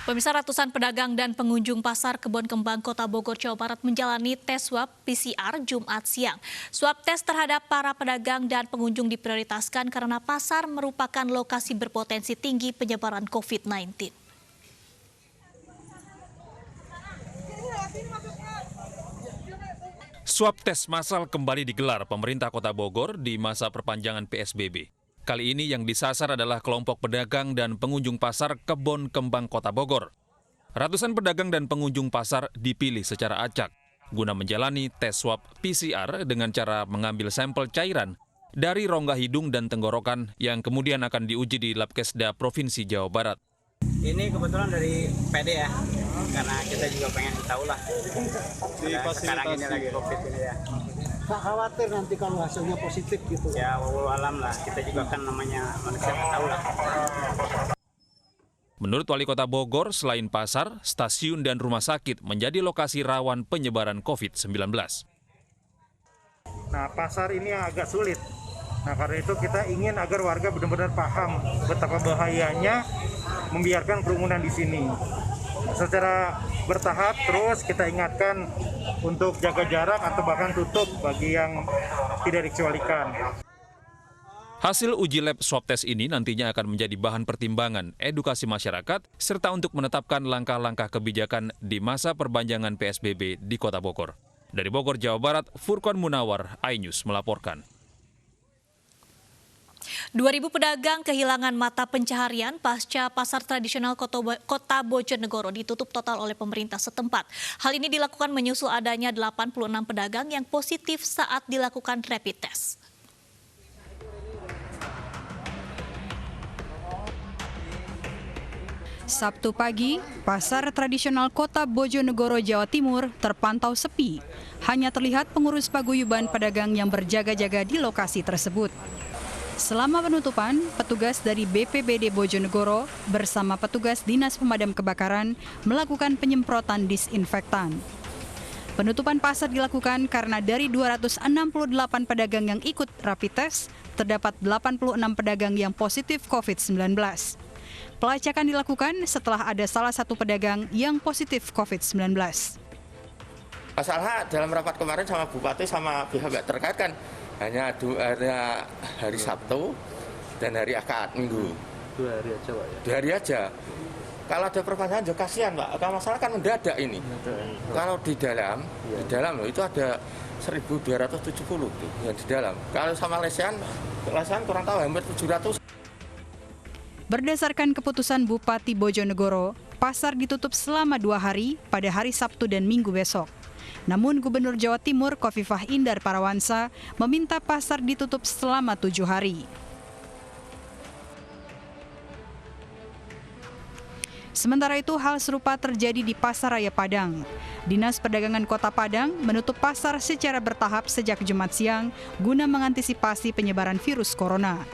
Pemirsa, ratusan pedagang dan pengunjung pasar Kebon Kembang Kota Bogor, Jawa Barat menjalani tes swab PCR Jumat siang. Swab tes terhadap para pedagang dan pengunjung diprioritaskan karena pasar merupakan lokasi berpotensi tinggi penyebaran COVID-19. Swab tes massal kembali digelar pemerintah Kota Bogor di masa perpanjangan PSBB. Kali ini yang disasar adalah kelompok pedagang dan pengunjung pasar Kebon Kembang Kota Bogor. Ratusan pedagang dan pengunjung pasar dipilih secara acak guna menjalani tes swab PCR dengan cara mengambil sampel cairan dari rongga hidung dan tenggorokan yang kemudian akan diuji di Labkesda Provinsi Jawa Barat. Ini kebetulan dari PD ya, karena kita juga pengen tahu lah. Sekarang ini lagi COVID ini ya. Nggak khawatir nanti kalau hasilnya positif gitu? Ya, wallahu alam lah. Kita juga kan namanya manusia nggak tahu lah. Menurut Wali Kota Bogor, selain pasar, stasiun dan rumah sakit menjadi lokasi rawan penyebaran COVID-19. Nah, pasar ini agak sulit. Nah, karena itu kita ingin agar warga benar-benar paham betapa bahayanya membiarkan kerumunan di sini. Secara bertahap terus kita ingatkan untuk jaga jarak atau bahkan tutup bagi yang tidak dikecualikan. Hasil uji lab swab tes ini nantinya akan menjadi bahan pertimbangan edukasi masyarakat serta untuk menetapkan langkah-langkah kebijakan di masa perpanjangan PSBB di Kota Bogor. Dari Bogor, Jawa Barat, Furqan Munawar, iNews melaporkan. 2.000 pedagang kehilangan mata pencaharian pasca pasar tradisional Kota Bojonegoro ditutup total oleh pemerintah setempat. Hal ini dilakukan menyusul adanya 86 pedagang yang positif saat dilakukan rapid test. Sabtu pagi, pasar tradisional Kota Bojonegoro, Jawa Timur terpantau sepi. Hanya terlihat pengurus paguyuban pedagang yang berjaga-jaga di lokasi tersebut. Selama penutupan, petugas dari BPBD Bojonegoro bersama petugas Dinas Pemadam Kebakaran melakukan penyemprotan disinfektan. Penutupan pasar dilakukan karena dari 268 pedagang yang ikut rapid test, terdapat 86 pedagang yang positif COVID-19. Pelacakan dilakukan setelah ada salah satu pedagang yang positif COVID-19. Masalah dalam rapat kemarin sama Bupati sama pihak terkait kan hanya hari Sabtu dan hari Ahad Minggu. 2 hari aja, Pak ya? 2 hari aja. Kalau ada perpanjangan juga kasihan, Pak. Kalau masalah kan mendadak ini. Kalau di dalam loh, itu ada 1.270 tuh yang di dalam. Kalau sama lesehan kurang tahu hampir 700. Berdasarkan keputusan Bupati Bojonegoro, pasar ditutup selama 2 hari pada hari Sabtu dan Minggu besok. Namun Gubernur Jawa Timur Khofifah Indar Parawansa meminta pasar ditutup selama 7 hari. Sementara itu hal serupa terjadi di Pasar Raya Padang. Dinas Perdagangan Kota Padang menutup pasar secara bertahap sejak Jumat siang guna mengantisipasi penyebaran virus corona.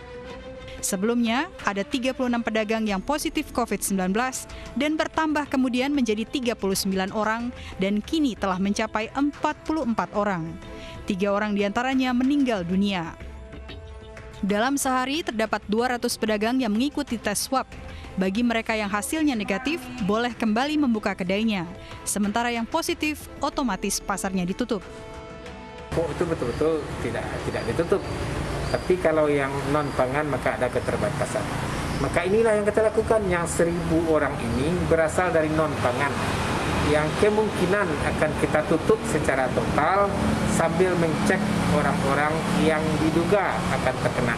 Sebelumnya, ada 36 pedagang yang positif COVID-19 dan bertambah kemudian menjadi 39 orang dan kini telah mencapai 44 orang. 3 orang diantaranya meninggal dunia. Dalam sehari terdapat 200 pedagang yang mengikuti tes swab. Bagi mereka yang hasilnya negatif, boleh kembali membuka kedainya. Sementara yang positif, otomatis pasarnya ditutup. Kok itu betul-betul tidak ditutup. Tapi kalau yang non-pangan maka ada keterbatasan. Maka inilah yang kita lakukan, yang 1.000 orang ini berasal dari non-pangan. Yang kemungkinan akan kita tutup secara total sambil mencek orang-orang yang diduga akan terkena.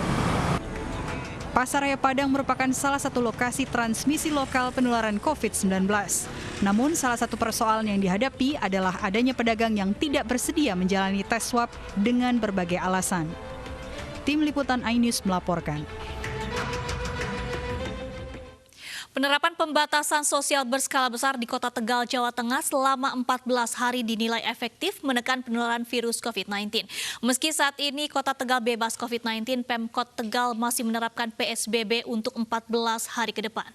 Pasar Raya Padang merupakan salah satu lokasi transmisi lokal penularan COVID-19. Namun salah satu persoalan yang dihadapi adalah adanya pedagang yang tidak bersedia menjalani tes swab dengan berbagai alasan. Tim Liputan iNews melaporkan. Penerapan pembatasan sosial berskala besar di Kota Tegal, Jawa Tengah selama 14 hari dinilai efektif menekan penularan virus COVID-19. Meski saat ini Kota Tegal bebas COVID-19, Pemkot Tegal masih menerapkan PSBB untuk 14 hari ke depan.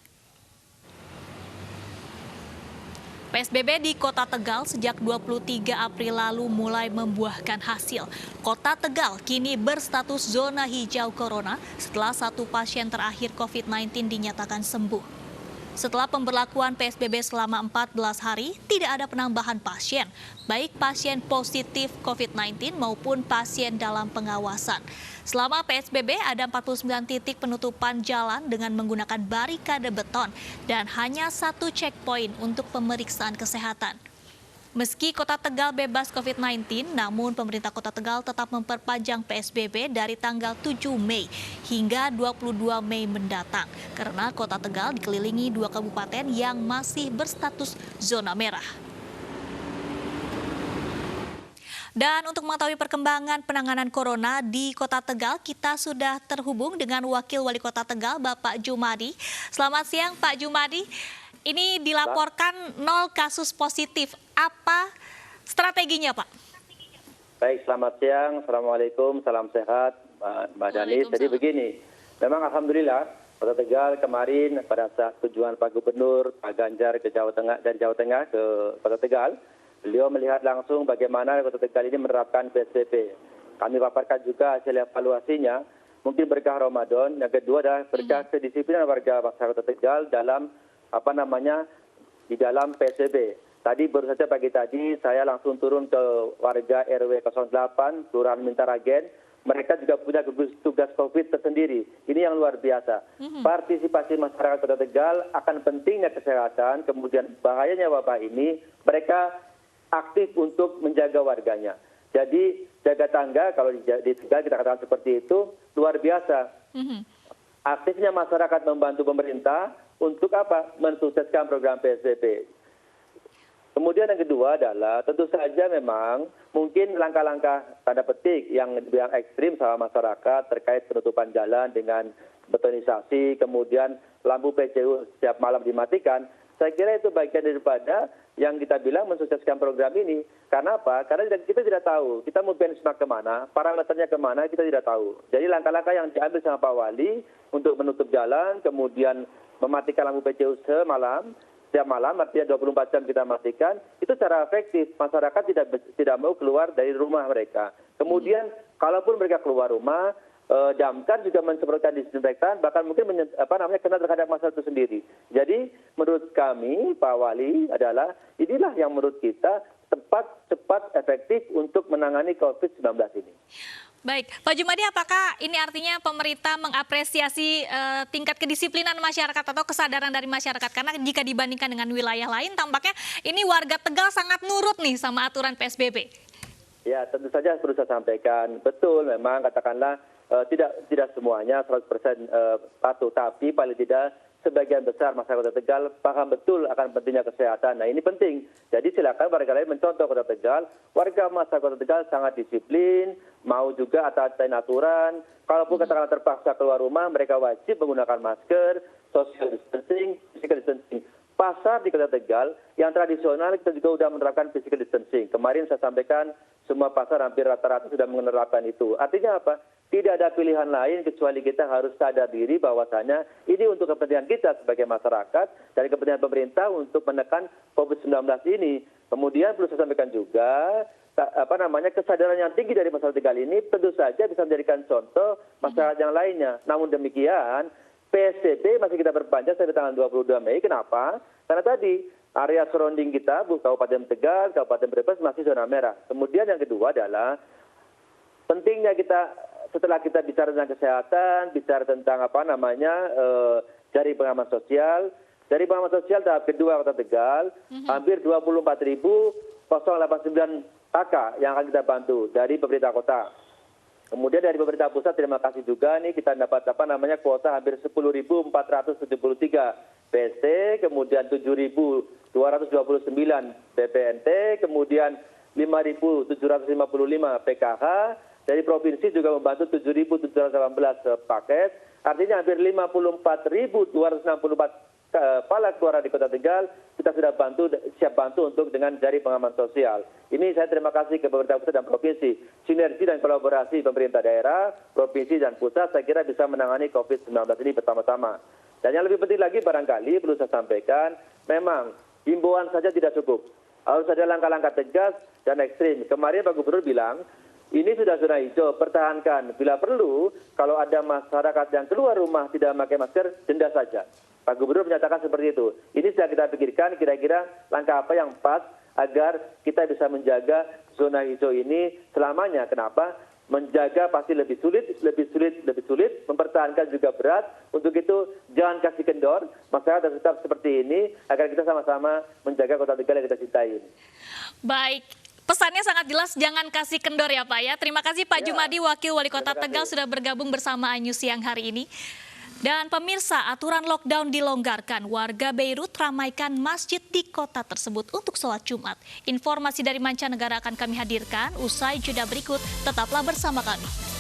PSBB di Kota Tegal sejak 23 April lalu mulai membuahkan hasil. Kota Tegal kini berstatus zona hijau corona setelah 1 pasien terakhir COVID-19 dinyatakan sembuh. Setelah pemberlakuan PSBB selama 14 hari, tidak ada penambahan pasien, baik pasien positif COVID-19 maupun pasien dalam pengawasan. Selama PSBB ada 49 titik penutupan jalan dengan menggunakan barikade beton dan hanya 1 checkpoint untuk pemeriksaan kesehatan. Meski Kota Tegal bebas COVID-19, namun pemerintah Kota Tegal tetap memperpanjang PSBB dari tanggal 7 Mei hingga 22 Mei mendatang karena Kota Tegal dikelilingi 2 kabupaten yang masih berstatus zona merah. Dan untuk mengetahui perkembangan penanganan corona di Kota Tegal, kita sudah terhubung dengan Wakil Wali Kota Tegal, Bapak Jumadi. Selamat siang, Pak Jumadi. Ini dilaporkan 0 kasus positif. Apa strateginya, Pak? Baik, selamat siang. Assalamualaikum, salam sehat, Mbak Dani. Jadi begini, memang Alhamdulillah, Kota Tegal kemarin pada saat tujuan Pak Gubernur, Pak Ganjar ke Jawa Tengah dan Jawa Tengah ke Kota Tegal, beliau melihat langsung bagaimana Kota Tegal ini menerapkan PSBB. Kami paparkan juga hasil evaluasinya, mungkin berkah Ramadan. Yang kedua adalah berkah kedisiplinan warga masyarakat Kota Tegal dalam di dalam PSBB. Tadi baru saja pagi tadi saya langsung turun ke warga RW 08, Kelurahan Mintaragen. Mereka juga punya gugus tugas COVID tersendiri. Ini yang luar biasa. Partisipasi masyarakat Kota Tegal akan pentingnya kesehatan, kemudian bahayanya wabah ini, mereka aktif untuk menjaga warganya. Jadi jaga tangga, kalau di Tegal kita katakan seperti itu, luar biasa. Aktifnya masyarakat membantu pemerintah untuk apa? Mensukseskan program PSBB. Kemudian yang kedua adalah tentu saja memang mungkin langkah-langkah tanda petik yang ekstrim sama masyarakat terkait penutupan jalan dengan betonisasi, kemudian lampu PCU setiap malam dimatikan. Saya kira itu bagian daripada yang kita bilang mensukseskan program ini. Karena apa? Karena kita tidak tahu, kita mau benchmark kemana, parameternya kemana, kita tidak tahu. Jadi langkah-langkah yang diambil sama Pak Wali untuk menutup jalan, kemudian mematikan lampu PCU setiap malam, artinya 24 jam kita matikan, itu secara efektif. Masyarakat tidak mau keluar dari rumah mereka. Kemudian, kalaupun mereka keluar rumah, damkar juga mensemprotkan disinfektan, bahkan mungkin kena terhadap masalah itu sendiri. Jadi, menurut kami, Pak Wali adalah, inilah yang menurut kita tepat, cepat, efektif untuk menangani COVID-19 ini. Baik, Pak Jumadi, apakah ini artinya pemerintah mengapresiasi tingkat kedisiplinan masyarakat atau kesadaran dari masyarakat? Karena jika dibandingkan dengan wilayah lain, tampaknya ini warga Tegal sangat nurut nih sama aturan PSBB. Ya, tentu saja perlu saya sampaikan. Betul, memang katakanlah tidak semuanya 100% patuh, tapi paling tidak sebagian besar masyarakat Kota Tegal paham betul akan pentingnya kesehatan. Nah, ini penting. Jadi silakan warga lain mencontoh Kota Tegal. Warga masyarakat Kota Tegal sangat disiplin, mau juga atas aturan. Kalaupun katakanlah terpaksa keluar rumah, mereka wajib menggunakan masker, social distancing, physical distancing. Pasar di Kota Tegal yang tradisional kita juga sudah menerapkan physical distancing. Kemarin saya sampaikan semua pasar hampir rata-rata sudah menerapkan itu. Artinya apa? Tidak ada pilihan lain kecuali kita harus sadar diri bahwasanya ini untuk kepentingan kita sebagai masyarakat dan kepentingan pemerintah untuk menekan COVID-19 ini. Kemudian perlu saya sampaikan juga kesadaran yang tinggi dari masyarakat Tegal ini tentu saja bisa menjadikan contoh masyarakat yang lainnya. Namun demikian PSBB masih kita perpanjang sampai tanggal 22 Mei. Kenapa? Karena tadi area surrounding kita, Kabupaten Tegal, Kabupaten Brebes masih zona merah. Kemudian yang kedua adalah pentingnya kita setelah kita bicara tentang kesehatan, bicara tentang jaring pengaman sosial. Jaring pengaman sosial tahap kedua Kota Tegal, hampir 24.089 KK yang akan kita bantu dari pemerintah kota. Kemudian dari pemerintah pusat, terima kasih juga nih kita dapat kuota hampir 10.473 PST, kemudian 7.229 PPNT, kemudian 5.755 PKH. Dari provinsi juga membantu 7.718 paket, artinya hampir 54.264 kepala keluarga di Kota Tegal kita sudah siap bantu untuk dengan jaring pengaman sosial. Ini saya terima kasih ke pemerintah pusat dan provinsi. Sinergi dan kolaborasi pemerintah daerah, provinsi dan pusat saya kira bisa menangani COVID-19 ini bersama-sama. Dan yang lebih penting lagi barangkali perlu saya sampaikan, memang himbauan saja tidak cukup. Harus ada langkah-langkah tegas dan ekstrim. Kemarin Pak Gubernur bilang, ini sudah zona hijau, pertahankan. Bila perlu, kalau ada masyarakat yang keluar rumah tidak memakai masker, denda saja. Pak Gubernur menyatakan seperti itu. Ini sudah kita pikirkan kira-kira langkah apa yang pas agar kita bisa menjaga zona hijau ini selamanya. Kenapa? Menjaga pasti lebih sulit, mempertahankan juga berat. Untuk itu jangan kasih kendor, masyarakat harus tetap seperti ini agar kita sama-sama menjaga Kota Tegal yang kita cintai. Baik. Pesannya sangat jelas, jangan kasih kendor ya Pak ya. Terima kasih Pak Jumadi, Wakil Wali Kota Tegal sudah bergabung bersama Anyu siang hari ini. Dan pemirsa, aturan lockdown dilonggarkan. Warga Beirut ramaikan masjid di kota tersebut untuk sholat Jumat. Informasi dari mancanegara akan kami hadirkan usai jeda berikut. Tetaplah bersama kami.